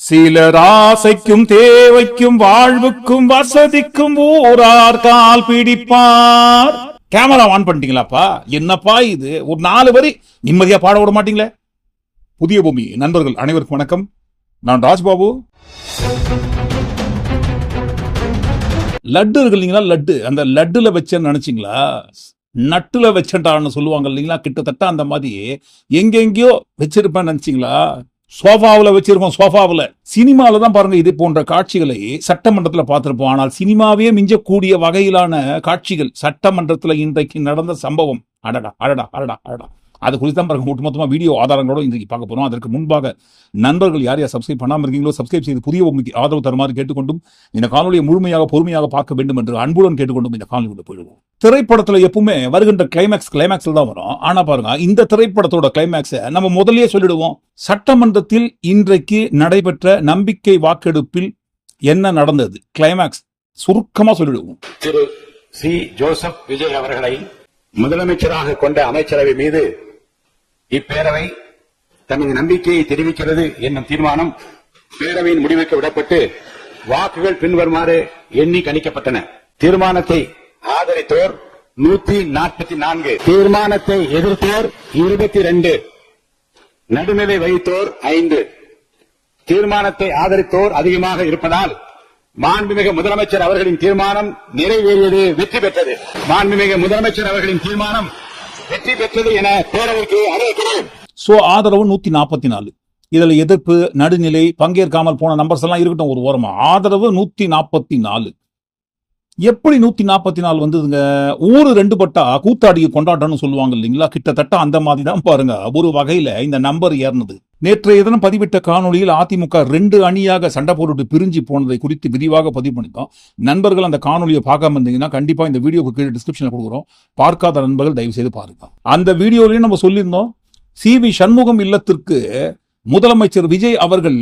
சிலர் ஆசைக்கும் தேவைக்கும் வாழ்வுக்கும் வசதிக்கும் ஊரார் கால் பிடிப்பார். Camera on பண்ணிட்டீங்களாப்பா? என்னப்பா இது? ஒரு 4 வரி நிம்மதியா பாட விட மாட்டீங்களே? புதிய பூமி நண்பர்கள் அனைவருக்கும் வணக்கம். நான் ராஜ்பாபு. லட்டு இருக்கு இல்லைங்களா? லட்டு, அந்த லட்டுல வச்சேன்னு நினைச்சீங்களா? நட்டுல வச்சட்டான்னு சொல்லுவாங்க இல்லைங்களா? கிட்டத்தட்ட அந்த மாதிரி எங்கெங்கயோ வச்சிருப்பேன்னு நினைச்சீங்களா? சோஃபாவில் வச்சிருக்கோம். சோஃபாவில் சினிமாவில தான் பாருங்க இது போன்ற காட்சிகளை சட்டமன்றத்தில் பார்த்திருப்போம். ஆனால் சினிமாவே மிஞ்சக்கூடிய வகையிலான காட்சிகள் சட்டமன்றத்தில் இன்றைக்கு நடந்த சம்பவம். அடடா அடடா அடடா அடடா. அது குறித்து தான் பாருங்க ஒட்டுமொத்தமா வீடியோ ஆதாரங்களோட இன்றைக்கு பார்க்க போறோம். அதற்கு முன்பாக நண்பர்கள் யார் யார் சப்ஸ்கிரைப் பண்ணாமல் இருக்கீங்களோ சப்ஸ்கிரைப் செய்து புதிய பூமிக்கு ஆதரவு தருமாறு கேட்டுக்கொண்டும் இந்த காணொலியை முழுமையாக பொறுமையாக பார்க்க வேண்டும் என்று அன்புடன் கேட்டுக்கொண்டும் இந்த காணொலிக்குள்ள போயிடுவோம். திரைப்படத்துல எப்பவுமே வருகின்ற கிளைமேக்ஸ்ல தான் வரும். ஆனா பாருங்க இந்த திரைப்படத்தோட கிளைமேக்ஸை நம்ம முதல்லயே சொல்லிடுவோம். சட்டமன்றத்தில் இன்றைக்கு நடைபெற்ற நம்பிக்கை வாக்கெடுப்பில் என்ன நடந்தது, கிளைமேக்ஸ் சுருக்கமா சொல்லிடுவோம். திரு சி ஜோசப் விஜய் அவர்களை முதலமைச்சராக கொண்ட அமைச்சரவை மீது இப்பேரவை தனது நம்பிக்கையை தெரிவிக்கிறது என்னும் தீர்மானம் பேரவையின் முடிவுக்கு விடப்பட்டு வாக்குகள் பின்வருமாறு எண்ணி கணிக்கப்பட்டன. தீர்மானத்தை ஆதரித்தோர் 144, தீர்மானத்தை எதிர்த்தோர் 22, நடுநிலை வகித்தோர் 5. தீர்மானத்தை ஆதரித்தோர் அதிகமாக இருப்பதால் மாண்புமிகு முதலமைச்சர் அவர்களின் தீர்மானம் நிறைவேறியது, வெற்றி பெற்றது. மாண்புமிகு முதலமைச்சர் அவர்களின் தீர்மானம் வெற்றி பெற்றது என பேரவைக்கு அறிவிக்கிறேன். சோ ஆதரவு 144. இதுல எதிர்ப்பு, நடுநிலை, பங்கேற்காமல் போன நம்பர்ஸ் எல்லாம் இருக்கட்டும் ஒரு ஓரமா. ஆதரவு 144. எப்படி 144 வந்ததுங்க? ஊரு 2 பட்டா கூத்தாடிக்கு கொண்டாட்டம்னு சொல்லுவாங்க இல்லைங்களா? கிட்டத்தட்ட அந்த மாதிரி தான் பாருங்க ஒரு வகையில இந்த நம்பர் ஏறினது. நேற்றைய தினம் பதிவிட்ட காணொலியில் அதிமுக 2 அணியாக சண்டை போட்டு பிரிஞ்சு போனதை குறித்து விரிவாக பதிவு பண்ணிட்டோம். நண்பர்கள் அந்த காணொலியை பார்க்காம இருந்தீங்கன்னா கண்டிப்பா இந்த வீடியோக்கு கீழே டிஸ்கிரிப்ஷன்ல கொடுக்குறோம். பார்க்காத நண்பர்கள் தயவு செய்து பாருங்க. அந்த வீடியோலயும் நம்ம சொல்லியிருந்தோம், சி.வி. சண்முகம் இல்லத்திற்கு முதலமைச்சர் விஜய் அவர்கள்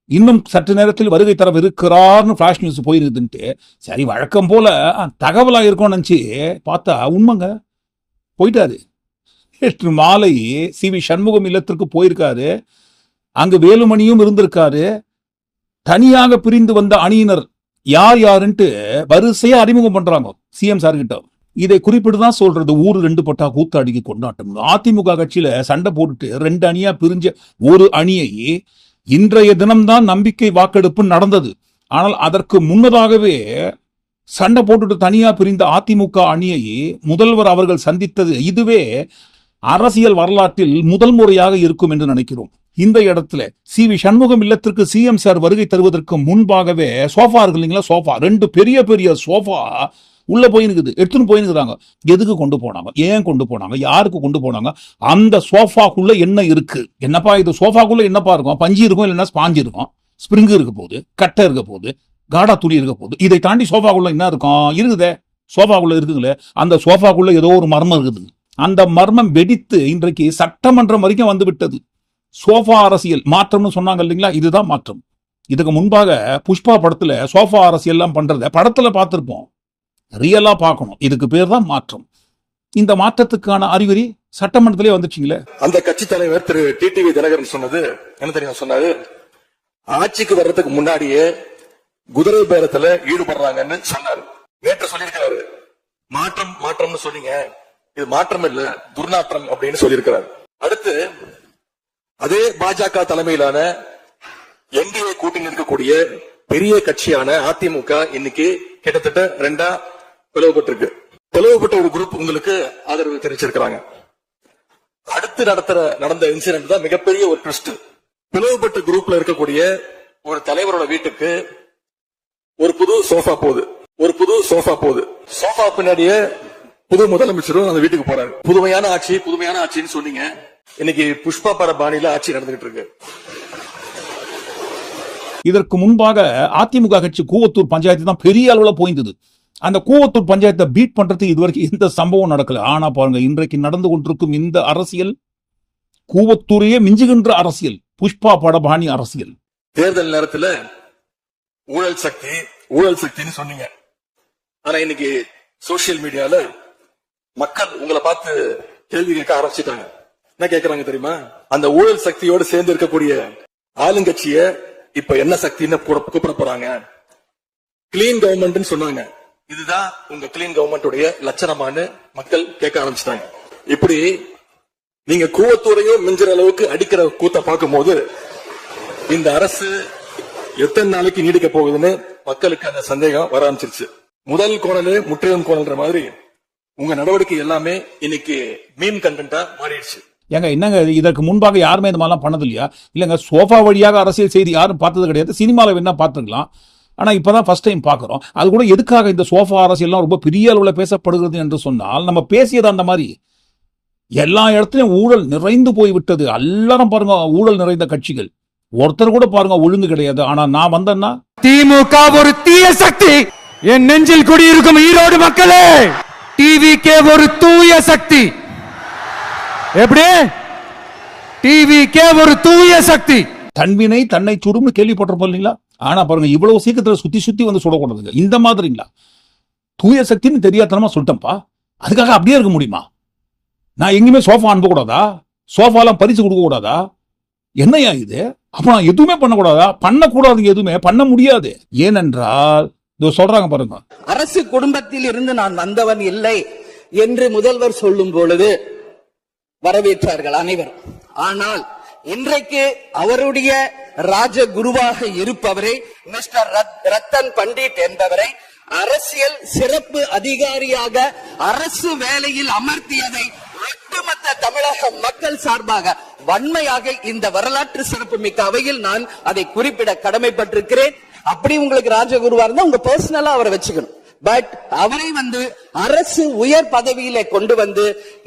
இன்னும் சற்று நேரத்தில் வருகை தரவிருக்கிறார்னு ஃபிளாஷ் நியூஸ் போயிருக்குதுன்ட்டு சரி வழக்கம் போல தகவலா இருக்கும்னு நினைச்சு பார்த்தா உண்மைங்க, போயிட்டாரு. நேற்று மாலை சி.வி. சண்முகம் இல்லத்திற்கு போயிருக்காரு. அங்கு வேலுமணியும் இருந்திருக்காரு. தனியாக பிரிந்து வந்த அணியினர் யார் யாருன்ட்டு வரிசையா அறிமுகம் பண்றாங்க சிஎம் சார் கிட்ட. இதை குறிப்பிட்டுதான் சொல்றது ஊரு 2 பட்டா கூத்தாடிக்கு கொண்டாட்டம். அதிமுக கட்சியில சண்டை போட்டுட்டு 2 அணியா பிரிஞ்ச ஒரு அணியை இன்றைய தினம்தான் நம்பிக்கை வாக்கெடுப்பு நடந்தது. ஆனால் அதற்கு முன்னதாகவே சண்டை போட்டுட்டு தனியா பிரிந்த அதிமுக அணியை முதல்வர் அவர்கள் சந்தித்தது இதுவே அரசியல் வரலாற்றில் முதல் முறையாக இருக்கும் என்று நினைக்கிறோம். இந்த இடத்துல சி.வி. சண்முகம் இல்லத்திற்கு சிஎம் சார் வருகை தருவதற்கு முன்பாகவே சோஃபா இருக்கு இல்லைங்களா? சோஃபா 2 பெரிய பெரிய சோஃபா உள்ள போயிருக்குது, எடுத்துன்னு போயிருக்கிறாங்க. எதுக்கு கொண்டு போனாங்க, ஏன் கொண்டு போனாங்க, யாருக்கு கொண்டு போனாங்க, அந்த சோஃபாக்குள்ள என்ன இருக்கு? என்னப்பா இது சோஃபாக்குள்ள என்னப்பா இருக்கும்? பஞ்சு இருக்கும், இல்லைன்னா ஸ்பாஞ்சு இருக்கும், ஸ்பிரிங்கு இருக்க போகுது, கட்டை இருக்க போகுது, காடா துணி இருக்க போகுது. இதை தாண்டி சோஃபாக்குள்ள என்ன இருக்கும்? இருக்குதே, சோஃபாக்குள்ள இருக்குதுல்ல, அந்த சோஃபாக்குள்ள ஏதோ ஒரு மர்மம் இருக்குது. அந்த மர்மம் வெடித்து இன்றைக்கு சட்டமன்றம் வரைக்கும் வந்து விட்டது. சோஃபா அரசியல் மாற்றம்னு சொன்னாங்க இல்லைங்களா? இதுதான் மாற்றம். இதுக்கு முன்பாக புஷ்பா படத்துல சோஃபா அரசியல் எல்லாம் பண்றத படத்துல பார்த்திருப்போம். ரியலா பார்க்கணும். இதுக்கு பேர் தான் மாற்றம். இந்த மாற்றத்துக்கான அறிகுறி சட்டமன்றத்திலே வந்துச்சுங்களே. அந்த கட்சி தலைவர் திரு டிடிவி தினகரன் சொன்னது என்ன தெரியும்? சொன்னாரு, ஆட்சிக்கு வர்றதுக்கு முன்னாடியே குதிரை பேரத்துல ஈடுபடுறாங்கன்னு சொன்னாரு. நேற்று சொல்லியிருக்காரு, மாற்றம் மாற்றம்னு சொன்னீங்க, இது மாற்றம் இல்ல துர்நாற்றம் அப்படின்னு சொல்லியிருக்கிறார். அடுத்து அதே பாஜக தலைமையிலான என்டிஏ கூட்டணி இருக்கக்கூடிய பெரிய கட்சியான அதிமுக இன்னைக்கு கிட்டத்தட்ட 2 பிளவுபட்டிருக்கு. பிளவுபட்ட ஒரு குரூப் உங்களுக்கு ஆதரவு தெரிவிச்சிருக்கிறாங்க. அடுத்து நடந்த இன்சிடென்ட் தான் மிகப்பெரிய ஒரு ட்விஸ்ட். பிளவுபட்ட குரூப்ல இருக்கக்கூடிய ஒரு தலைவரோட வீட்டுக்கு ஒரு புது சோஃபா போகுது. சோஃபா பின்னாடியே புது முதலமைச்சரும் அந்த வீட்டுக்கு போறாரு. புதுமையான ஆட்சின்னு சொன்னீங்க. இன்னைக்கு புஷ்பா பட பாணியில ஆட்சி நடந்துகிட்டு இருக்கு. இதற்கு முன்பாக அதிமுக கட்சி கூவத்தூர் பஞ்சாயத்து தான் பெரிய அளவுல போயிருந்தது. அந்த கூவத்தூர் பஞ்சாயத்தை பீட் பண்றதுக்கு இதுவரைக்கும் எந்த சம்பவம் நடக்கல. ஆனா பாருங்க இன்றைக்கு நடந்து கொண்டிருக்கும் இந்த அரசியல் கூவத்தூரையே மிஞ்சுகின்ற அரசியல், புஷ்பா படபாணி அரசியல். தேர்தல் நேரத்துல ஊழல் சக்தின்னு சொன்னீங்க. ஆனா இன்னைக்கு சோசியல் மீடியால மக்கள் உங்களை பார்த்து கேள்வி கேட்க ஆரம்பிச்சுட்டாங்க. என்ன கேட்கறாங்க தெரியுமா? அந்த ஊழல் சக்தியோடு சேர்ந்து இருக்கக்கூடிய ஆளுங்கட்சிய இப்ப என்ன சக்தின்னு கூப்பிட போறாங்க. கிளீன் கவர்மெண்ட் சொன்னாங்க. இதுதான் உங்க கிளீன் கவர்மெண்ட் லட்சணமானு மக்கள் கேட்க ஆரம்பிச்சிட்டாங்க. இப்படி நீங்க கூவத்தூரையும் மிஞ்சுற அளவுக்கு அடிக்கிற கூத்த பார்க்கும் போது இந்த அரசு எத்தனை நாளைக்கு நீடிக்க போகுதுன்னு மக்களுக்கு அந்த சந்தேகம் வர ஆரம்பிச்சிருச்சு. முதல் கோணல் முற்றிலும் கோணல்ன்ற மாதிரி உங்க நடவடிக்கை எல்லாமே இன்னைக்கு மீம் கண்டென்ட்டா மாறிடுச்சு. ஏங்க என்னங்க இதற்கு முன்பாக யாருமே இந்த மாதிரிலாம் பண்ணது இல்லையா? இல்லைங்க, சோஃபா வழியாக அரசியல் செய்தி யாரும் பார்த்தது கிடையாது. சினிமாவில் வேணா பார்த்துருக்கலாம், ஆனா இப்பதான் ஃபர்ஸ்ட் டைம் பார்க்கிறோம். அது கூட எதுக்காக இந்த சோஃபா அரசியல்லாம் ரொம்ப பெரிய அளவில் பேசப்படுகிறது என்று சொன்னால், நம்ம பேசியது அந்த மாதிரி எல்லா இடத்துலயும் ஊழல் நிறைந்து போய் விட்டது. எல்லாரும் பாருங்க ஊழல் நிறைந்த கட்சிகள், ஒருத்தர் கூட பாருங்க ஒழுங்கு கிடையாது. ஆனா நான் வந்தேன்னா திமுக ஒரு தீய சக்தி. என் நெஞ்சில் குடியிருக்கும் ஈரோடு மக்களே, டிவிகே ஒரு தூய சக்தி. எப்படி? டிவிகே ஒரு தூய சக்தி. தன்வினை தன்னை சுடும்னு கேள்விப்பட்டிருப்போம் இல்லைங்களா? ஆனா பாருங்க இவ்வளவு சீக்கிரத்துல சுத்தி சுத்தி வந்து சுடக்கூடாதுங்க. இந்த மாதிரிங்களா தூய சக்தின்னு தெரியாதனமா சொல்லிட்டேன்ப்பா, அதுக்காக அப்படியே இருக்க முடியுமா? நான் எங்கேயுமே சோஃபா அனுப்பக்கூடாதா? சோஃபாலாம் பரிசு கொடுக்க கூடாதா? என்னையா இது? அப்ப நான் எதுவுமே பண்ணக்கூடாதா? பண்ணக்கூடாதுங்க, எதுவுமே பண்ண முடியாது. ஏனென்றால் இதோ சொல்றாங்க பாருங்க, அரசு குடும்பத்தில் இருந்து நான் வந்தவன் இல்லை என்று முதல்வர் சொல்லும் பொழுது வரவேற்றார்கள் அனைவரும். ஆனால் இன்றைக்கு அவருடைய ராஜகுருவாக இருப்பவரை மிஸ்டர் ரத்தன் பண்டிட் என்பவரை அரசியல் சிறப்பு அதிகாரியாக அரசு வேலையில் அமர்த்தியதை ஒட்டுமொத்த தமிழக மக்கள் சார்பாக வன்மையாக இந்த வரலாற்று சிறப்பு மிக்க அவையில் நான் அதை குறிப்பிட கடமைப்பட்டிருக்கிறேன். அப்படி உங்களுக்கு ராஜகுருவா இருந்தா உங்க பர்சனலா அவரை வச்சுக்கணும். பட் அவரை அரசு உயர் பதவியில கொண்டு வந்து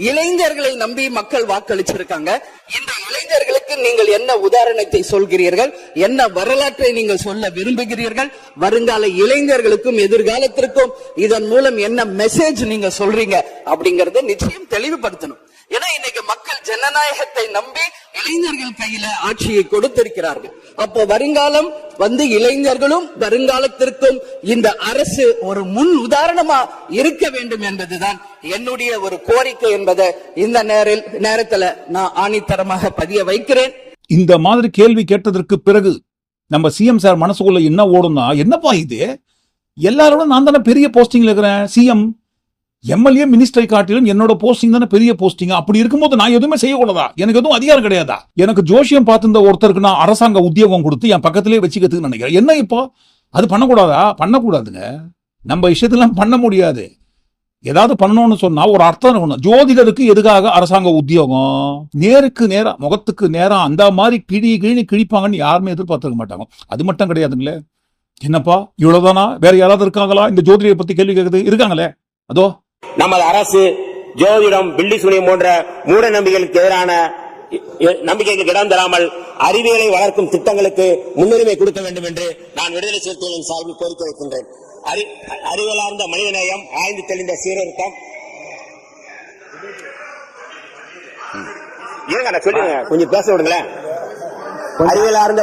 இளைஞர்களை நம்பி மக்கள் வாக்களிச்சிருக்காங்க. இந்த இளைஞர்களுக்கு நீங்கள் என்ன உதாரணத்தை சொல்கிறீர்கள்? என்ன வரலாற்றை நீங்கள் சொல்ல விரும்புகிறீர்கள்? வருங்கால இளைஞர்களுக்கும் எதிர்காலத்திற்கும் இதன் மூலம் என்ன மெசேஜ் நீங்க சொல்றீங்க அப்படிங்கறத நிச்சயம் தெளிவுபடுத்தணும். ஏன்னா இன்னைக்கு மக்கள் ஜனநாயகத்தை நம்பி இளைஞர்கள் கையில ஆட்சியை கொடுத்திருக்கிறார்கள். அப்போ வருங்காலம் இளைஞர்களும் வருங்காலத்திற்கும் இந்த அரசு ஒரு முன் உதாரணமா இருக்க வேண்டும் என்பதுதான் என்னுடைய ஒரு கோரிக்கை என்பதை இந்த நேரத்தில் நான் ஆணித்தரமாக பதிய வைக்கிறேன். இந்த மாதிரி கேள்வி கேட்டதற்கு பிறகு நம்ம சிஎம் சார் மனசுக்குள்ள என்ன ஓடும்னா, என்னப்பா இது, எல்லாரோட நான் தானே பெரிய போஸ்டிங்ல இருக்கிறேன், சிஎம் எம்எல்ஏ மினிஸ்டரை காட்டிலும் என்னோட போஸ்டிங் தானே பெரிய போஸ்டிங். அப்படி இருக்கும்போது நான் எதுவுமே செய்யக்கூடாதா? எனக்கு எதுவும் அதிகாரம் கிடையாதா? எனக்கு ஜோசியம் பார்த்திருந்த ஒருத்தருக்கு நான் அரசாங்க உத்தியோகம் கொடுத்து என் பக்கத்திலே வச்சுக்கிறதுக்கு நினைக்கிறேன். என்ன இப்போ அது பண்ணக்கூடாதா? பண்ணக்கூடாதுங்க. நம்ம இஷ்டத்துலாம் பண்ண முடியாது. ஏதாவது பண்ணணும்னு சொன்னா ஒரு அர்த்தம் இருக்கணும். ஜோதிடருக்கு எதுக்காக அரசாங்க உத்தியோகம்? நேருக்கு நேரா முகத்துக்கு நேரா அந்த மாதிரி கிழிப்பாங்கன்னு யாருமே எதிர்பார்த்துக்க மாட்டாங்க. அது மட்டும் கிடையாதுங்களே. என்னப்பா இவ்வளவுதானா? வேற யாராவது இருக்காங்களா இந்த ஜோதிடரை பத்தி கேள்வி கேட்குறது? இருக்காங்களே. அதோ நமது அரசு ஜோதிடம், பில்லி சூனியம் போன்ற மூட நம்பிக்கைகளுக்கு எதிரான நம்பிக்கைகளுக்கு இடம் தராமல் அறிவியலை வளர்க்கும் திட்டங்களுக்கு முன்னுரிமை கொடுக்க வேண்டும் என்று நான் விடுதலை சிறுத்தைகளின் சார்பில் கோரிக்கை வைக்கின்றேன். அறிவியலார்ந்த மனிதநேயம், ஆய்ந்து தெளிந்த சீர்திருத்தம். சொல்லுங்க, கொஞ்சம் பேச விடுங்களேன். அறிவியலார்ந்த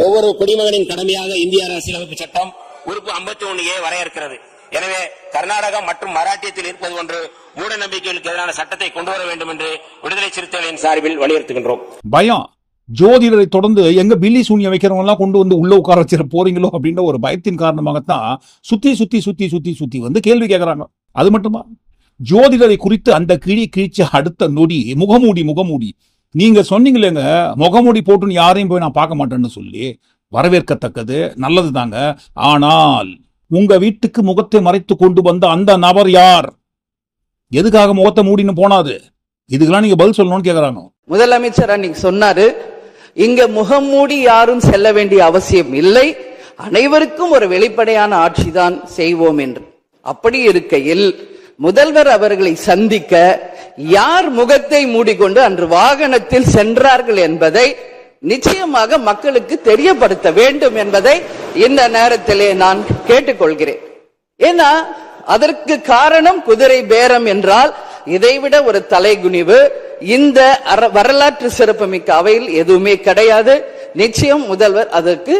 ஒவ்வொரு குடிமகனின் கடமையாக இந்திய அரசியலமைப்பு சட்டம் உறுப்பு 51A வரையறுக்கிறது. எனவே கர்நாடகம் மற்றும் மராட்டியத்தில் இருப்பது ஒன்று மூட நம்பிக்கைகளுக்கு எதிரான சட்டத்தை கொண்டு வர வேண்டும் என்று விடுதலை சிறுத்தைகளின் சார்பில் வலியுறுத்துகின்றோம். பயம், ஜோதிடரை தொடர்ந்து எங்க பில்லி சூனியம் வைக்கிறவங்க எல்லாம் கொண்டு வந்து உள்ள உட்கார வச்சிட போறீங்களோ அப்படின்ற ஒரு பயத்தின் காரணமாகத்தான் சுத்தி சுத்தி சுத்தி சுத்தி சுத்தி வந்து கேள்வி கேட்கறாங்க. அது மட்டுமா, ஜோதிடரை குறித்து அந்த கிழிச்ச அடுத்த நொடி முகமூடி நீங்க சொன்னீங்களேங்க, முகமூடி போட்டுன்னு யாரையும் போய் நான் பார்க்க மாட்டேன்னு சொல்லி வரவேற்கத்தக்கது, நல்லது தாங்க. ஆனால் உங்க வீட்டுக்கு முகத்தை மறைத்து கொண்டு வந்த அந்த நபர் யார்? எதுக்காக முகத்தை மூடின்னு போனாது? இதுக்கெல்லாம் நீங்க பதில் சொல்லணும்னு கேக்குறாங்க. முதலமைச்சர் அன்னைக்கு சொன்னாரு, இங்க முகமூடி யாரும் செல்ல வேண்டிய அவசியம் இல்லை, அனைவருக்கும் ஒரு வெளிப்படையான ஆட்சிதான் செய்வோம் என்று. அப்படி இருக்கையில் முதல்வர் அவர்களை சந்திக்க யார் முகத்தை மூடிக்கொண்டு அன்று வாகனத்தில் சென்றார்கள் என்பதை நிச்சயமாக மக்களுக்கு தெரியப்படுத்த வேண்டும் என்பதை இந்த நேரத்திலே நான் கேட்டுக்கொள்கிறேன். ஏன்னா அதற்கு காரணம் குதிரை பேரம் என்றால் இதைவிட ஒரு தலைகுனிவு இந்த வரலாற்று சிறப்புமிக்க அவையில் எதுவுமே கிடையாது. நிச்சயம் முதல்வர் அதற்கு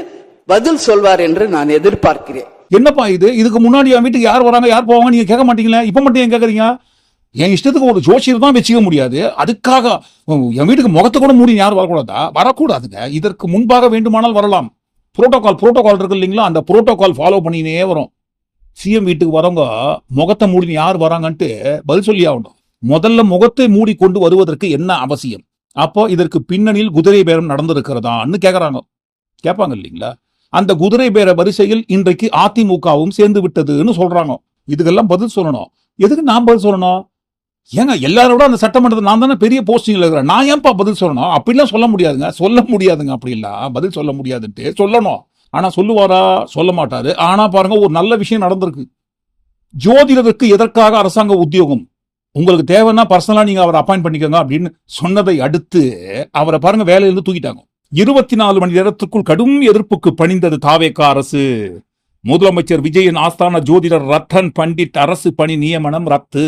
பதில் சொல்வார் என்று நான் எதிர்பார்க்கிறேன். என்னப்பா இது? இதுக்கு முன்னாடி என் வீட்டுக்கு யார் வராங்க யார் போவாங்க நீங்க கேட்க மாட்டீங்களா? இப்ப மட்டும் ஏன் கேக்குறீங்க? என் இஷ்டத்துக்கு ஒரு ஜோசியர் தான் வச்சுக்க முடியாது, அதுக்காக என் வீட்டுக்கு முகத்தை கூட மூடி யாரும் வரக்கூடாதா? வரக்கூடாதுங்க. இதற்கு முன்பாக வேண்டுமானால் வரலாம். புரோட்டோகால் இருக்கு இல்லைங்களா, அந்த புரோட்டோகால் ஃபாலோ பண்ணினே வரும். சிஎம் வீட்டுக்கு வரவங்க முகத்தை மூடி யார் வராங்கன்ட்டு பதில் சொல்லி ஆகணும். முதல்ல முகத்தை மூடி கொண்டு வருவதற்கு என்ன அவசியம்? அப்போ இதற்கு பின்னணியில் குதிரை பேரம் நடந்திருக்கிறதான்னு கேட்பாங்க இல்லைங்களா? அந்த குதிரை பேர வரிசையில் இன்றைக்கு அதிமுகவும் சேர்ந்து விட்டதுன்னு சொல்றாங்க. இதுக்கெல்லாம் பதில் சொல்லணும். எதுக்கு நான் பதில் சொல்லணும்? ஏங்க எல்லாரோட அந்த சட்டமன்றத்தில் நான் தானே பெரிய போஸ்டிங்ல இருக்கிறேன், நான் ஏன்பா பதில் சொல்லணும்? அப்படிலாம் சொல்ல முடியாதுங்க. அப்படிலாம் பதில் சொல்ல முடியாதுன்ட்டு சொல்லணும். ஆனா சொல்லுவாரா? சொல்ல மாட்டாரு. ஆனா பாருங்க, ஒரு நல்ல விஷயம் நடந்திருக்கு. ஜோதிடருக்கு எதற்காக அரசாங்க உத்தியோகம்? உங்களுக்கு தேவைன்னா பர்சனலா நீங்க அவரை அப்பாயிண்ட் பண்ணிக்கோங்க அப்படின்னு சொன்னதை அடுத்து அவரை பாருங்க வேலையிலிருந்து தூக்கிட்டாங்க. 24 மணி நேரத்துக்குள் கடும் எதிர்ப்புக்கு பணிந்தது தாவேகா அரசு. முதலமைச்சர் விஜயன் ஆஸ்தான ஜோதிடர் ரத்தன் பண்டிட் அரசு பணி நியமனம் ரத்து.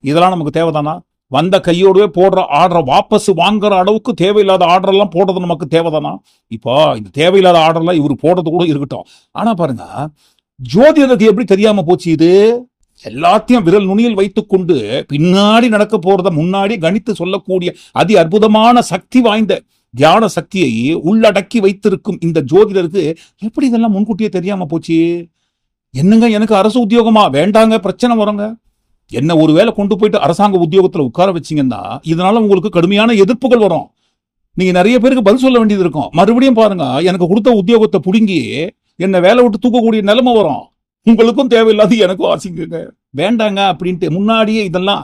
இதெல்லாம் நமக்கு தேவைதானா? வந்த கையோடவே போடுற ஆர்டரை வாபஸ் வாங்குற அளவுக்கு தேவையில்லாத ஆர்டர் எல்லாம் போடுறது நமக்கு தேவைதானா? இப்போ இந்த தேவையில்லாத ஆர்டர்லாம் இவர் போடுறது கூட இருக்கட்டும். ஆனா பாருங்க, ஜோதிடருக்கு எப்படி தெரியாம போச்சு இது? எல்லாத்தையும் விரல் நுனியில் வைத்துக் கொண்டு பின்னாடி நடக்க போறத முன்னாடி கணித்து சொல்லக்கூடிய அதி அற்புதமான சக்தி வாய்ந்த தியான சக்தியை உள்ளடக்கி வைத்திருக்கும் இந்த ஜோதிடருக்கு எப்படி இதெல்லாம் முன்கூட்டியே தெரியாம போச்சு? என்னங்க, எனக்கு அரசு உத்தியோகமா வேண்டாங்க, பிரச்சனை வருங்க. என்ன ஒருவேளை கொண்டு போயிட்டு அரசாங்க உத்தியோகத்துல உட்கார வச்சீங்கன்னா இதனால உங்களுக்கு கடுமையான எதிர்ப்புகள் வரும். நீங்க நிறைய பேருக்கு பதில் சொல்ல வேண்டியது இருக்கும். மறுபடியும் பாருங்க, எனக்கு கொடுத்த உத்தியோகத்தை புடுங்கி என்ன வேலை விட்டு தூக்கக்கூடிய நிலைமை வரும். உங்களுக்கும் தேவையில்லாது எனக்கும் ஆசைங்க, வேண்டாங்க அப்படின்ட்டு முன்னாடியே இதெல்லாம்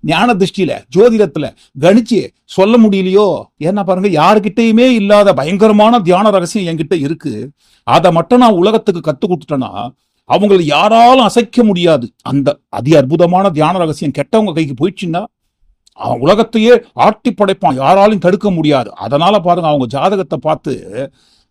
ஞான திருஷ்டியில ஜோதிடத்துல கணிச்சு சொல்ல முடியலையோ? ஏன்னா பாருங்க, யாருக்கிட்டையுமே இல்லாத பயங்கரமான தியான ரகசியம் என்கிட்ட இருக்கு. அதை மட்டும் நான் உலகத்துக்கு கத்து கொடுத்துட்டேன்னா அவங்களை யாராலும் அசைக்க முடியாது. அந்த அதி அற்புதமான தியான ரகசியம் கெட்டவங்க கைக்கு போயிடுச்சுன்னா அவன் உலகத்தையே ஆட்டி படைப்பான், யாராலும் தடுக்க முடியாது. அதனால பாருங்க, அவங்க ஜாதகத்தை பார்த்து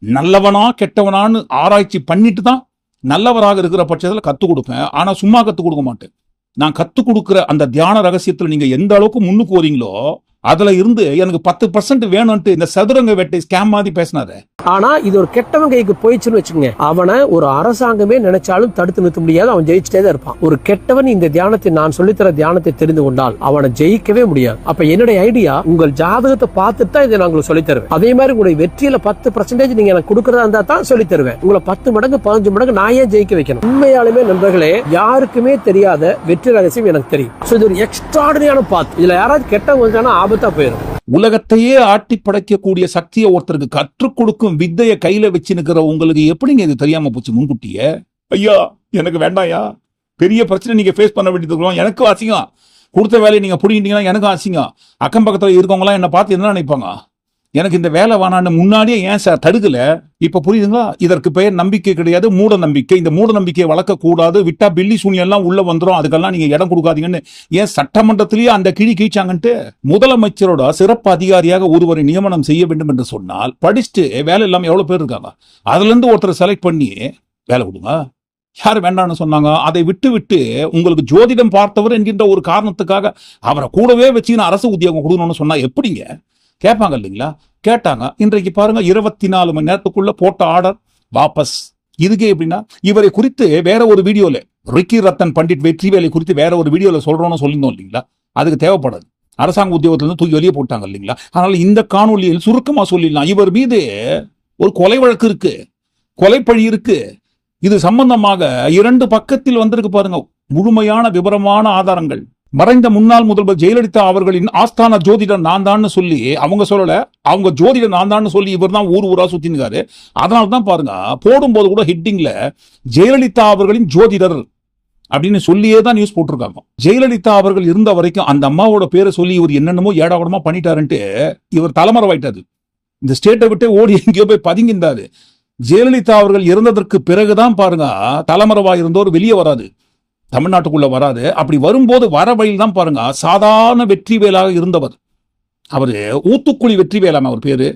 நல்லவனா கெட்டவனான்னு ஆராய்ச்சி பண்ணிட்டு தான் நல்லவராக இருக்கிற பட்சத்தில் கத்துக் கொடுப்பேன். ஆனா சும்மா கத்துக் கொடுக்க மாட்டேன். நான் கத்துக் கொடுக்கிற அந்த தியான ரகசியத்துல நீங்க எந்த அளவுக்கு முன்னுக்கு வரீங்களோ அதுல இருந்து எனக்கு 10% வேணும்ட்டு இந்த சதுரங்க வேட்டை ஸ்கேம் மாதிரி பேசினாரு. ஆனா இது ஒரு கெட்டவன் கைக்கு போயிடுச்சுன்னு வச்சுக்கோங்க, அவனை ஒரு அரசாங்கமே நினைச்சாலும் தடுத்து நிறுத்த முடியாது. அவன் ஜெயிச்சுட்டே தான் இருப்பான். ஒரு கெட்டவன் இந்த தியானத்தை, நான் சொல்லித்தர தியானத்தை தெரிந்து கொண்டால் அவனை ஜெயிக்கவே முடியாது. அப்ப என்னுடைய ஐடியா, உங்கள் ஜாதகத்தை பார்த்துட்டு தான் இதை நான் உங்களுக்கு சொல்லி தருவேன். அதே மாதிரி உங்களுடைய வெற்றியில 10% நீங்க எனக்கு கொடுக்கறதா இருந்தா தான் சொல்லி தருவேன். உங்களை 10 மடங்கு 15 மடங்கு நான் ஏன் ஜெயிக்க வைக்கணும்? உண்மையாலுமே நண்பர்களே, யாருக்குமே தெரியாத வெற்றி ரகசியம் எனக்கு தெரியும். இது ஒரு எக்ஸ்ட்ராடினரியான பாத். இதுல யாராவது கெட்டவங்க வந்தானா ஆபத்தா போயிடும். உலகத்தையே ஆட்டி படைக்கக்கூடிய சக்தியை ஒருத்தருக்கு கற்றுக் கொடுக்கும் வித்தையை கையில வச்சு நிக்கிற உங்களுக்கு எப்படிங்க இது தெரியாம போச்சு முன்கூட்டியே? ஐயா, எனக்கு வேண்டாயா, பெரிய பிரச்சனை நீங்க ஃபேஸ் பண்ண வேண்டியது. எனக்கு அசிங்கம். கொடுத்த வேலையை நீங்க புடிங்கிட்டீங்கன்னா எனக்கு அசிங்கம். அக்கம் பக்கத்துல இருக்கவங்க எல்லாம் என்ன பார்த்து என்ன நினைப்பாங்க? எனக்கு இந்த வேலை வேணான்னு முன்னாடியே ஏன் சார் தடுக்கல? இப்ப புரியுதுங்களா? இதற்கு பெயர் நம்பிக்கை கிடையாது, மூட நம்பிக்கை. இந்த மூட நம்பிக்கையை வளர்க்க கூடாது. விட்டா பில்லி சூனியம் எல்லாம் உள்ள வந்துடும், அதுக்கெல்லாம் நீங்க இடம் கொடுக்காதீங்கன்னு ஏன் சட்டமன்றத்திலேயே அந்த கிழி கீழ்ச்சாங்கன்ட்டு முதலமைச்சரோட சிறப்பு அதிகாரியாக ஒருவரை நியமனம் செய்ய வேண்டும் என்று சொன்னால் படிச்சுட்டு வேலை இல்லாம எவ்வளவு பேர் இருக்காங்க. அதுல இருந்து ஒருத்தரை செலக்ட் பண்ணி வேலை கொடுங்க. யாரு வேண்டாம்னு சொன்னாங்க? அதை விட்டு உங்களுக்கு ஜோதிடம் பார்த்தவர் என்கின்ற ஒரு காரணத்துக்காக அவரை கூடவே வச்சு அரசு உத்தியோகம் கொடுக்கணும்னு சொன்னா எப்படிங்க? கேட்பாங்க இல்லைங்களா? கேட்டாங்க. இன்றைக்கு பாருங்க, 24 மணி நேரத்துக்குள்ள போட்ட ஆர்டர் வாபஸ். இதுக்கே எப்படின்னா, இவரை குறித்து வேற ஒரு வீடியோல, ரிக்கி ரத்தன் பண்டிட் வெற்றிவேலை குறித்து வேற ஒரு வீடியோல சொல்றோம்னு சொல்லியிருந்தோம் இல்லைங்களா? அதுக்கு தேவைப்படாது. அரசாங்க உத்தியோகத்திலிருந்து தூக்கி வெளியே போட்டாங்க இல்லைங்களா? அதனால இந்த காணொலியில் சுருக்கமா சொல்லிடலாம். இவர் மீது ஒரு கொலை வழக்கு இருக்கு, கொலைப்பழி இருக்கு. இது சம்பந்தமாக 2 பக்கத்தில் வந்திருக்கு பாருங்க, முழுமையான விவரமான ஆதாரங்கள். மறைந்த முன்னாள் முதல்வர் ஜெயலலிதா அவர்களின் ஆஸ்தான ஜோதிடர் நான் தான் சொல்லி, அவங்க சொல்லல, அவங்க ஜோதிடர் நான் தான் சொல்லி இவர் தான் ஊரா சுத்தினுக்காரு. அதனால தான் பாருங்க, போடும்போது கூட ஹெட்டிங்ல ஜெயலலிதா அவர்களின் ஜோதிடர் அப்படின்னு சொல்லியே தான் நியூஸ் போட்டிருக்காங்க. ஜெயலலிதா அவர்கள் இருந்த வரைக்கும் அந்த அம்மாவோட பேரை சொல்லி இவர் என்னென்னமோ ஏடாகூடமா பண்ணிட்டாருன்ட்டு இவர் தலைமறைவாயிட்டாரு. இந்த ஸ்டேட்டை விட்டு ஓடி எங்கேயோ போய் பதுங்கின்றாரு. ஜெயலலிதா அவர்கள் இறந்ததற்கு பிறகுதான் பாருங்க, தலைமறைவா இருந்தவர் வெளியே வராது, தமிழ்நாட்டுக்குள்ள வராது. அப்படி வரும்போது வர வழியில் தான் பாருங்க, சாதாரண வெற்றிவேலாக இருந்தவர். அவரு ஊத்துக்குழி வெற்றிவேலாம அவர் பேரு.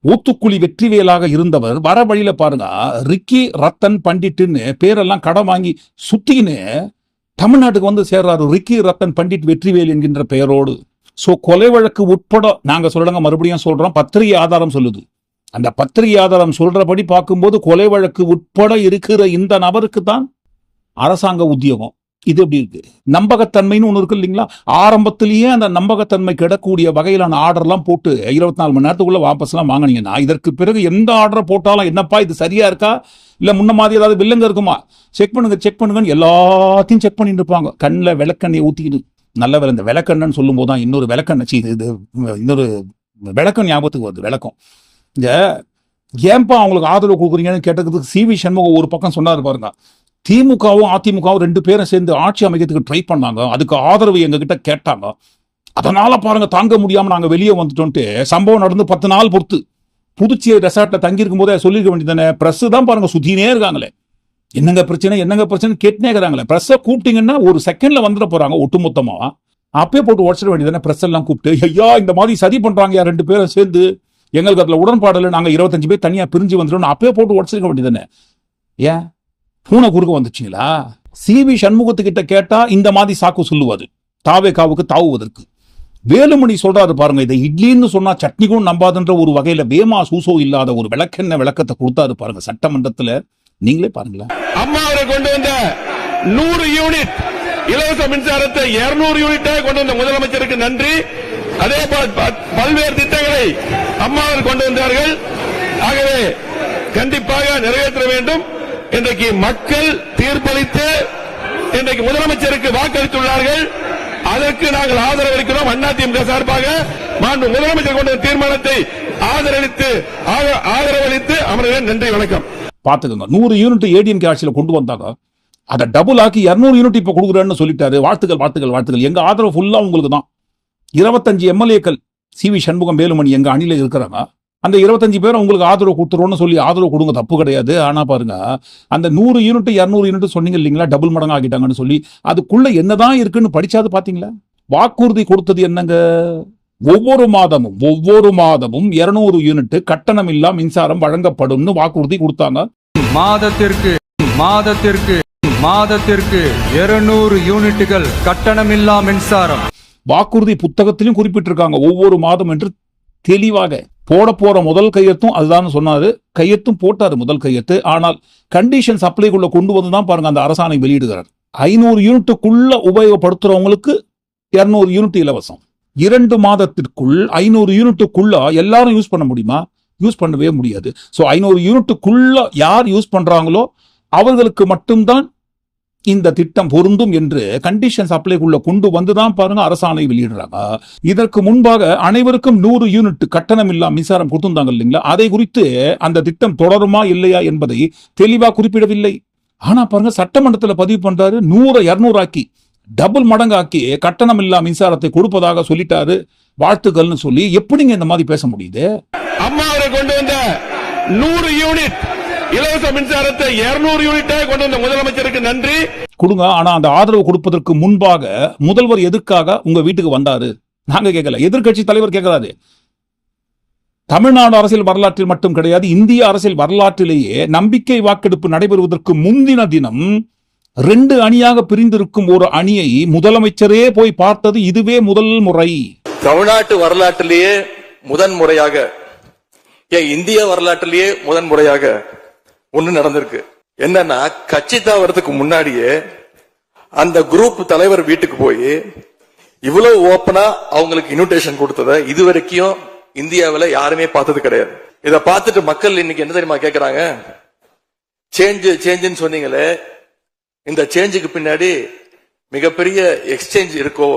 ஊத்துக்குழி வெற்றிவேலாக இருந்தவர் வர வழியில பாருங்க, ரிக்கி ரத்தன் பண்டிட்னு பேரெல்லாம் கடன் வாங்கி சுத்தின்னு தமிழ்நாட்டுக்கு வந்து சேர்றாரு. ரிக்கி ரத்தன் பண்டிட் வெற்றிவேல் என்கின்ற பெயரோடு. சோ கொலை வழக்கு உட்பட நாங்க சொல்றோங்க, மறுபடியும் சொல்றோம், பத்திரிகை ஆதாரம் சொல்லுது. அந்த பத்திரிகை ஆதாரம் சொல்றபடி பார்க்கும்போது கொலை வழக்கு உட்பட இருக்கிற இந்த நபருக்கு தான் அரசாங்க உத்தியோகம். இது எப்படி இருக்கு? நம்பகத்தன்மைன்னு ஒண்ணு இருக்கு இல்லைங்களா? ஆரம்பத்திலேயே அந்த நம்பகத்தன்மை கிடக்கூடிய வகையிலான ஆர்டர்லாம் போட்டு 24 மணி நேரத்துக்குள்ள வாபஸ்லாம் வாங்கினீங்கன்னா இதற்கு பிறகு எந்த ஆர்டரை போட்டாலும் என்னப்பா இது சரியா இருக்கா இல்ல முன்ன மாதிரி ஏதாவது வில்லங்க இருக்குமா செக் பண்ணுங்கன்னு எல்லாத்தையும் செக் பண்ணிட்டு இருப்பாங்க. கண்ணில் விளக்கெண்ணெய் ஊத்திக்கிட்டு. நல்ல வேலை இந்த விளக்கெண்ணன்னு சொல்லும் போதுதான் இன்னொரு விளக்கெண்ணெய் இன்னொரு விளக்கம் ஞாபகத்துக்கு வருது. விளக்கம் இந்த ஏன்பா அவங்களுக்கு ஆதரவு கொடுக்குறீங்கன்னு கேட்டதுக்கு சி.வி. சண்முகம் ஒரு பக்கம் சொன்னாரு பாருங்க. திமுகவும் அதிமுகவும் 2 பேரும் சேர்ந்து ஆட்சி அமைக்கிறதுக்கு ட்ரை பண்ணாங்க, அதுக்கு ஆதரவு எங்க கிட்ட கேட்டாங்க, அதனால பாருங்க தாங்க முடியாம நாங்க வெளியே வந்துட்டோம்ட்டு சம்பவம் நடந்து 10 நாள் பொறுத்து புதுச்சேரி ரெசார்ட்ல தங்கி இருக்கும் போதே சொல்லிருக்க வேண்டியதானே. பிரஸ் தான் பாருங்க சுத்தினே இருக்காங்களே, என்னங்க பிரச்சனை கேட்டுனே இருக்கிறாங்களே. பிரஸ்ஸை கூப்பிட்டீங்கன்னா ஒரு செகண்ட்ல வந்துட போறாங்க ஒட்டுமொத்தமா. அப்பயே போட்டு உடச்சிட வேண்டியதானே. பிரஸ் எல்லாம் கூப்பிட்டு ஐயா இந்த மாதிரி சதி பண்றாங்க 2 பேரும் சேர்ந்து, எங்களுக்கு அதுல உடன்பாடு இல்லை, நாங்க 25 பேர் தனியா பிரிஞ்சு வந்துடும் அப்பயே போட்டு உடச்சிருக்க வேண்டியதானே. ஏன் பூனை குறுக்க வந்துச்சுங்களா? சி.வி. சண்முகத்துக்கிட்ட கேட்டா இந்த மாதிரி சாக்கு சொல்லுவாரு தாவேகாவுக்கு தாவுவதற்கு. வேலுமணி சொல்றாரு பாருங்க, இதை இட்லின்னு சொன்னா சட்னிக்கும் நம்பாதுன்ற ஒரு வகையில வேமா சூசோ இல்லாத ஒரு விளக்கத்தை கொடுத்தாரு பாருங்க சட்டமன்றத்துல. நீங்களே பாருங்களேன். அம்மா அவரை கொண்டு வந்த 100 யூனிட் இலவச மின்சாரத்தை 200 யூனிட்டாக கொண்டு வந்த முதலமைச்சருக்கு நன்றி. அதே போல் பல்வேறு திட்டங்களை அம்மா அவர் கொண்டு வந்தார்கள். ஆகவே கண்டிப்பாக நிறைவேற்ற வேண்டும். இன்றைக்கு மக்கள் தீர்ப்பளித்து இன்றைக்கு முதலமைச்சருக்கு வாக்களித்துள்ளார்கள். அதற்கு நாங்கள் ஆதரவளிக்கிறோம். அதிமுக சார்பாக மாண்பு முதலமைச்சர் கொண்ட தீர்மானத்தை ஆதரவளித்து அமர்கிறேன். நன்றி, வணக்கம். பாத்துக்கோங்க, 100 யூனிட் ஏடிஎம்கே ஆட்சியில் கொண்டு வந்தாங்க, அதை டபுள் ஆக்கி 200 யூனிட் இப்ப கொடுக்குறேன்னு சொல்லிட்டாரு. வாழ்த்துக்கள். எங்க ஆதரவு ஃபுல்லா உங்களுக்கு தான். 25 எம்எல்ஏக்கள் சி.வி. சண்முகம் வேலுமணி எங்க அணியில இருக்கிறாங்க. அந்த 25 பேரும் உங்களுக்கு ஆதரவு கொடுத்துருவோம்னு சொல்லி ஆதரவு கொடுங்க, தப்பு கிடையாது. ஆனா பாருங்க, அந்த 100 யூனிட் 200 யூனிட் சொன்னீங்க இல்லைங்களா, டபுள் மடங்கு ஆகிட்டாங்கன்னு சொல்லி, அதுக்குள்ள என்னதான் இருக்குன்னு படிச்சாது பாத்தீங்களா? வாக்குறுதி கொடுத்தது என்னங்க? ஒவ்வொரு மாதமும் 200 யூனிட் கட்டணம் இல்லா மின்சாரம் வழங்கப்படும்னு வாக்குறுதி கொடுத்தாங்க. மாதத்திற்கு 200 யூனிட்டுகள் கட்டணமில்லா மின்சாரம் வாக்குறுதி புத்தகத்திலும் குறிப்பிட்டிருக்காங்க ஒவ்வொரு மாதம் என்று தெளிவாக. போற முதல் கையெழுத்தும் அதுதான் சொன்னாரு, கையெழுத்தும் போட்டாரு முதல் கையெழுத்து. ஆனால் கண்டிஷன் சப்ளைக்குள்ள கொண்டு வந்துதான் பாருங்க அந்த அரசாணை வெளியிடுகிறார். 500 யூனிட்டுக்குள்ள உபயோகப்படுத்துறவங்களுக்கு 200 யூனிட் இலவசம். 2 மாதத்திற்குள் 500 யூனிட்டுக்குள்ள எல்லாரும் யூஸ் பண்ண முடியுமா? யூஸ் பண்ணவே முடியாது. சோ 500 யூனிட்டுக்குள்ள யார் யூஸ் பண்றாங்களோ அவர்களுக்கு மட்டும்தான் இந்த திட்டம் பொருந்தும் என்று கண்டிஷன் சப்ளைக்குள்ள கொண்டு வந்துதான் பாருங்க அரசாணை வெளியிடுறாங்க. இதற்கு முன்பாக அனைவருக்கும் 100 யூனிட் கட்டணம் இல்லா மின்சாரம் கொடுத்திருந்தாங்க இல்லைங்களா, அதை குறித்து அந்த திட்டம் தொடருமா இல்லையா என்பதை தெளிவா குறிப்பிடவில்லை. ஆனா பாருங்க சட்டமன்றத்தில் பதிவு பண்றாரு, 100 200 ஆக்கி டபுள் மடங்காக்கி கட்டணம் இல்லா மின்சாரத்தை கொடுப்பதாக சொல்லிட்டாரு. வாழ்த்துக்கள்னு சொல்லி எப்படிங்க இந்த மாதிரி பேச முடியுது? அம்மா அவரை கொண்டு வந்த 100 யூனிட் இலவச மின்சாரத்தை 200 யூனிட்டாக கொண்டு வந்த முதலமைச்சருக்கு நன்றி கொடுங்க. ஆனா அந்த ஆதரவு கொடுப்பதற்கு முன்பாக முதல்வர் எதுக்காக உங்க வீட்டுக்கு வந்தாரு? நாங்க கேட்கல, எதிர்க்கட்சி தலைவர் கேட்கிறாரு. தமிழ்நாடு அரசியல் வரலாற்றில் மட்டும் கிடையாது, இந்திய அரசியல் வரலாற்றிலேயே நம்பிக்கை வாக்கெடுப்பு நடைபெறுவதற்கு முந்தின தினம் 2 அணியாக பிரிந்திருக்கும் ஒரு அணியை முதலமைச்சரே போய் பார்த்தது இதுவே முதல் முறை. தமிழ்நாட்டு வரலாற்றிலேயே முதன்முறையாக, இந்திய வரலாற்றிலேயே முதன்முறையாக ஒண்ணு நடந்திருக்கு. என்னன்னா, கட்சி தாவறதுக்கு முன்னாடியே அந்த குரூப் தலைவர் வீட்டுக்கு போய் இவ்வளவு ஓப்பனா அவங்களுக்கு இன்விடேஷன் கொடுத்தத இதுவரைக்கும் இந்தியாவில் யாருமே பார்த்தது கிடையாது. இத பார்த்துட்டு மக்கள் இன்னைக்கு என்ன தெரியுமா கேக்குறாங்க? சேஞ்சுன்னு சொன்னீங்களே, இந்த சேஞ்சுக்கு பின்னாடி மிகப்பெரிய எக்ஸ்சேஞ்ச் இருக்கோ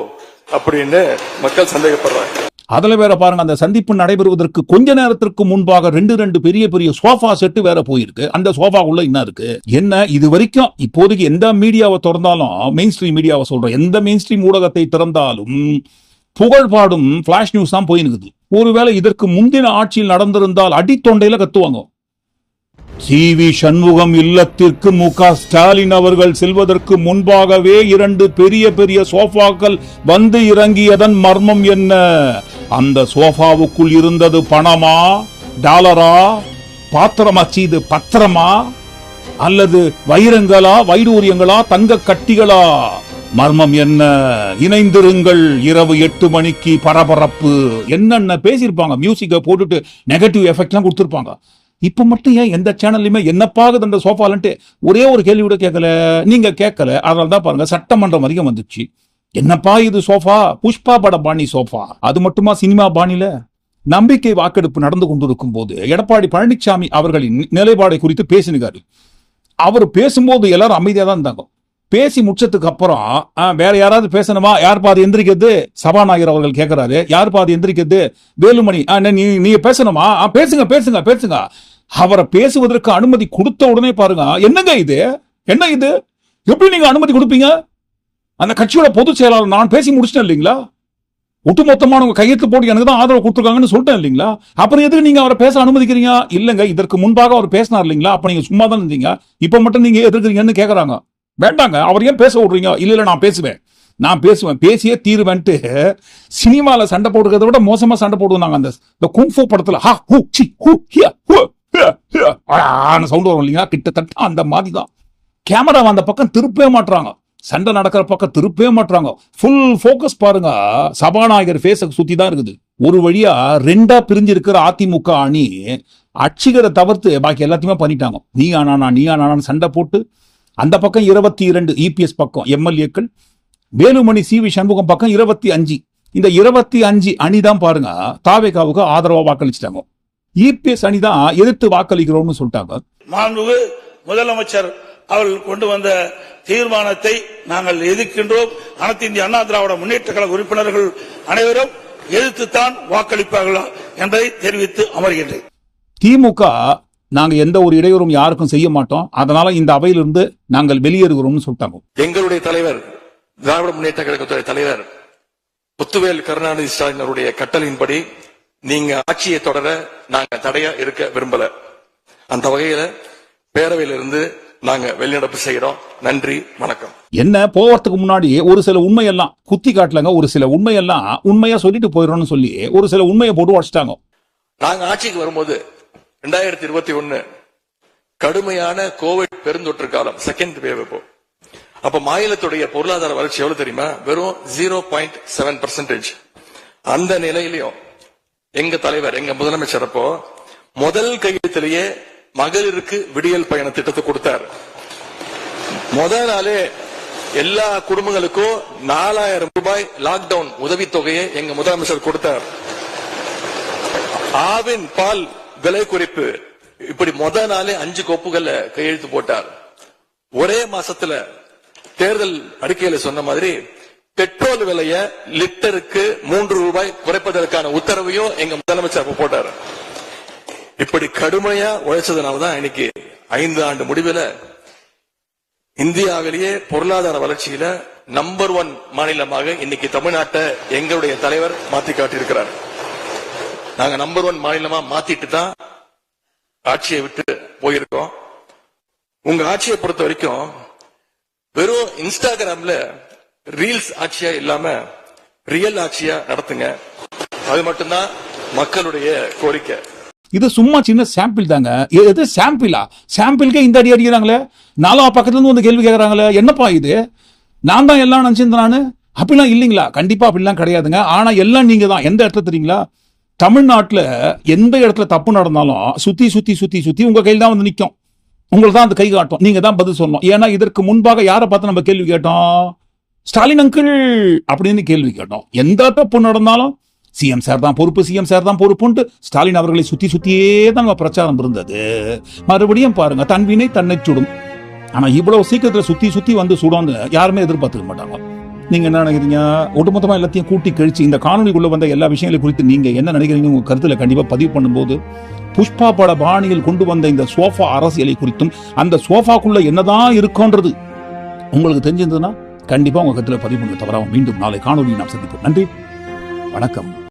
அப்படின்னு மக்கள் சந்தேகப்படுறாங்க. அதுல வேற பாருங்க, அந்த சந்திப்பு நடைபெறுவதற்கு கொஞ்ச நேரத்திற்கு முன்பாக 2 பெரிய சோஃபா செட்டு வேற போயிருக்கு. அந்த சோஃபாக்குள்ள என்ன இருக்கு? என்ன இது வரைக்கும் இப்போதைக்கு எந்த மீடியாவை திறந்தாலும், மெயின் ஸ்ட்ரீம் மீடியாவை சொல்றோம், எந்த மெயின் ஸ்ட்ரீம் ஊடகத்தை திறந்தாலும் புகழ்பாடும் பிளாஷ் நியூஸ் தான் போயிருக்கு. ஒருவேளை இதற்கு முந்தின ஆட்சியில் நடந்திருந்தால் அடித்தொண்டையில கத்துவாங்க. சி.வி. சண்முகம் இல்லத்திற்கு மு.க. ஸ்டாலின் அவர்கள் செல்வதற்கு முன்பாகவே 2 பெரிய சோஃபாக்கள் வந்து இறங்கியதன் மர்மம் என்ன? அந்த சோஃபாவுக்குள் இருந்தது பணமா, டாலரா, பாத்திரமாச்சு பத்திரமா, அல்லது வைரங்களா, வைடூரியங்களா, தங்க கட்டிகளா? மர்மம் என்ன? இணைந்திருங்கள். இரவு 8 மணிக்கு பரபரப்பு. என்னென்ன பேசியிருப்பாங்க, மியூசிக்கை போட்டுட்டு நெகட்டிவ் எஃபெக்ட்லாம் கொடுத்திருப்பாங்க. இப்ப மட்டும் ஏன் எந்த சேனல்லையுமே என்னப்பாகுது அந்த சோஃபாலன்ட்டு ஒரே ஒரு கேள்வி கூட கேட்கல, நீங்க கேட்கல. அதனால தான் பாருங்க சட்டமன்றம் வரைக்கும் வந்துச்சு. என்னப்பா இது சோஃபா, புஷ்பா பட பாணி சோஃபா. அது மட்டுமா சினிமா பாணியில நம்பிக்கை வாக்கெடுப்பு நடந்து கொண்டிருக்கும் போது எடப்பாடி பழனிசாமி அவர்களின் நிலைப்பாடை குறித்து பேசினாரு. அவர் பேசும்போது எல்லாரும் அமைதியா தான் இருந்தாங்க. பேசி முடிச்சதுக்கு அப்புறம் வேற யாராவது பேசணுமா, யார் பாது எந்திரிக்கிறது, சபாநாயகர் அவர்கள் கேட்கிறாரு, யார் பாது எந்திரிக்கிறது, வேலுமணி நீங்க பேசணுமா, பேசுங்க பேசுங்க பேசுங்க. அவரை பேசுவதற்கு அனுமதி கொடுத்த உடனே பாருங்க, என்னங்க இது, என்ன இது, எப்படி நீங்க அனுமதி கொடுப்பீங்க? அந்த கட்சியோட பொதுச் செயலாளர் நான் பேசி முடிச்சிட்டேன் இல்லைங்களா, ஒட்டுமொத்தமான உங்க கையெழுத்து போட்டு எனக்கு தான் ஆதரவு கொடுத்துருக்காங்கன்னு சொல்லிட்டேன் இல்லைங்களா, அப்புறம் எதுக்கு நீங்க அவரை பேச அனுமதிக்கிறீங்க? இல்லங்க, இதற்கு முன்பாக அவர் பேசினார் இல்லைங்களா, அப்ப நீங்க சும்மா தான் இருந்தீங்க, இப்ப மட்டும் நீங்க எதிர்க்கிறீங்கன்னு கேக்குறாங்க. வேண்டாங்க, அவர் ஏன் பேச விடுறீங்க? இல்ல நான் பேசுவேன், பேசியே தீருவேன்ட்டு சினிமால சண்டை போடுறத விட மோசமா சண்டை போடுவாங்க. அந்த குங்ஃபூ படத்துல சவுண்ட் வரும் இல்லைங்களா, கிட்டத்தட்ட அந்த மாதிரி தான். கேமரா அந்த பக்கம் திருப்பவே மாட்டாங்க, சண்டை நடக்கிற பக்கம் திருப்பவே மாட்டாங்க. ஃபுல் போக்கஸ் பாருங்க சபாநாயகர் ஃபேஸ சுத்தி தான் இருக்குது. ஒரு வழியா ரெண்டா பிரிஞ்சு இருக்கிற அதிமுக அணி அட்சிகரை தவிர்த்து பாக்கி எல்லாத்தையுமே பண்ணிட்டாங்க. நீ ஆனான்னு சண்டை போட்டு அந்த பக்கம் 22 இபிஎஸ் பக்கம் எம்எல்ஏக்கள், வேலுமணி சி வி சண்முகம் பக்கம் 25. இந்த 25 அணிதான் பாருங்க தாவேகாவுக்கு ஆதரவா வாக்களிச்சிட்டாங்க. இபிஎஸ் அணிதான் எதிர்த்து வாக்களிக்கிறோம்னு சொல்லிட்டாங்க. மாண்புமிகு முதலமைச்சர் அவர்கள் கொண்டு வந்த தீர்மானத்தை நாங்கள் எதிர்க்கின்றோம். அனைத்து இந்திய அண்ணா திராவிட முன்னேற்ற கழக உறுப்பினர்கள் அனைவரும் எதிர்த்துத்தான் வாக்களிப்பார்களா என்பதை தெரிவித்து அமர்கின்றேன். திமுக நாங்க எந்த ஒரு இடையூறும் யாருக்கும் செய்ய மாட்டோம், அதனால இந்த அவையிலிருந்து நாங்கள் வெளியேறுகிறோம்னு சொல்லிட்டாங்க. எங்களுடைய தலைவர் திராவிட முன்னேற்ற கழகத்துடைய தலைவர் முத்துவேல் கருணாநிதி ஸ்டாலின் அவருடைய கட்டளையின்படி நீங்க ஆட்சியை தொடர நாங்க தடையா இருக்க விரும்பல. அந்த வகையில பேரவையிலிருந்து நாங்க வெளிநடப்பு செய்யறோம். நன்றி, வணக்கம். என்ன போவதுக்கு முன்னாடி ஒரு சில உண்மையெல்லாம் குத்தி காட்டலங்க, ஒரு சில உண்மையெல்லாம் உண்மையா சொல்லிட்டு போயிடணும்னு சொல்லி ஒரு சில உண்மையை போட்டு வச்சுட்டாங்க. நாங்க ஆட்சிக்கு வரும்போது 2021 கடுமையான கோவிட் பெருந்தொற்று காலம், செகண்ட் வேவ். அப்ப மாநிலத்துடைய பொருளாதார வளர்ச்சி எவ்வளவு தெரியுமா? வெறும் 0.7%. அந்த நிலையிலையும் எங்க தலைவர், எங்க முதலமைச்சர் அப்போ முதல் கையெழுத்திலேயே மகளிருக்கு விடியல் பயண திட்டத்தை கொடுத்தார். முதல் நாளே எல்லா குடும்பங்களுக்கும் 4000 ரூபாய் லாக்டவுன் உதவித்தொகையை எங்க முதலமைச்சர் கொடுத்தார். ஆவின் பால் விலை குறைப்பு, இப்படி முதல் நாளே 5 கோப்புகள்ல கையெழுத்து போட்டார். ஒரே மாசத்துல தேர்தல் அறிக்கையில சொன்ன மாதிரி பெட்ரோல் விலைய லிட்டருக்கு 3 ரூபாய் குறைப்பதற்கான உத்தரவையும் எங்க முதலமைச்சர் போட்டார். இப்படி கடுமையா உழைச்சதுனாலதான் இன்னைக்கு 5 ஆண்டு முடிவில் இந்தியாவிலேயே பொருளாதார வளர்ச்சியில நம்பர் 1 மாநிலமாக இன்னைக்கு தமிழ்நாட்டை எங்களுடைய தலைவர் மாத்தி காட்டியிருக்கிறார். நாங்க நம்பர் 1 மாநிலமா மாத்திட்டு தான் ஆட்சியை விட்டு போயிருக்கோம். உங்க ஆட்சியை பொறுத்த வரைக்கும் வெறும் இன்ஸ்டாகிராம்ல ரீல்ஸ் ஆட்சியா இல்லாம ரியல் ஆட்சியா நடத்துங்க. அது மட்டும்தான் மக்களுடைய கோரிக்கை. இது சும்மா சின்ன சாம்பிள் தாங்க. எது சாம்பிளா? சாம்பிளுக்கே இந்த அடி அடிக்கிறாங்களே, 4 பக்கத்துல இருந்து வந்து கேள்வி கேட்கறாங்களே, என்னப்பா இது? நான் தான் எல்லாம் நினைச்சிருந்தேன் நானு. அப்படிலாம் இல்லைங்களா? கண்டிப்பா அப்படிலாம் கிடையாதுங்க. ஆனா எல்லாம் நீங்க தான். எந்த இடத்துல தெரியுங்களா? தமிழ்நாட்டுல எந்த இடத்துல தப்பு நடந்தாலும் சுத்தி சுத்தி சுத்தி சுத்தி உங்க கையில் தான் வந்து நிற்கும். உங்களுக்கு தான் அந்த கை காட்டும், நீங்க தான் பதில் சொல்லணும். ஏன்னா இதற்கு முன்பாக யாரை பார்த்து நம்ம கேள்வி கேட்டோம்? ஸ்டாலின் அங்கிள் அப்படின்னு கேள்வி கேட்டோம். எந்த தப்பு நடந்தாலும் சிஎம் சார் தான் பொறுப்பு, சிஎம் சார் தான் பொறுப்புன்ட்டு ஸ்டாலின் அவர்களை சுத்தி சுத்தியே தான் பிரச்சாரம் இருந்தது. மறுபடியும் பாருங்க, தன்வினை தன்னை சுடும். ஆனா இவ்வளவு சீக்கிரத்துல சுத்தி சுத்தி வந்து சுடான்னு யாருமே எதிர்பார்த்துக்க மாட்டாங்க. நீங்க என்ன நினைக்கிறீங்க? ஒட்டுமொத்தமா எல்லாத்தையும் கூட்டி கழிச்சு இந்த காணொலிக்குள்ள வந்த எல்லா விஷயங்களை குறித்து நீங்க என்ன நினைக்கிறீங்க? உங்க கருத்துல கண்டிப்பா பதிவு பண்ணும்போது புஷ்பா பட பாணியில் கொண்டு வந்த இந்த சோஃபா அரசியலை குறித்தும் அந்த சோஃபாக்குள்ள என்னதான் இருக்கும்ன்றது உங்களுக்கு தெரிஞ்சிருந்ததுன்னா கண்டிப்பா உங்க கருத்துல பதிவு பண்ண தவறாம மீண்டும் நாளை காணொலியை நாம் சந்திப்போம். நன்றி, வணக்கம்.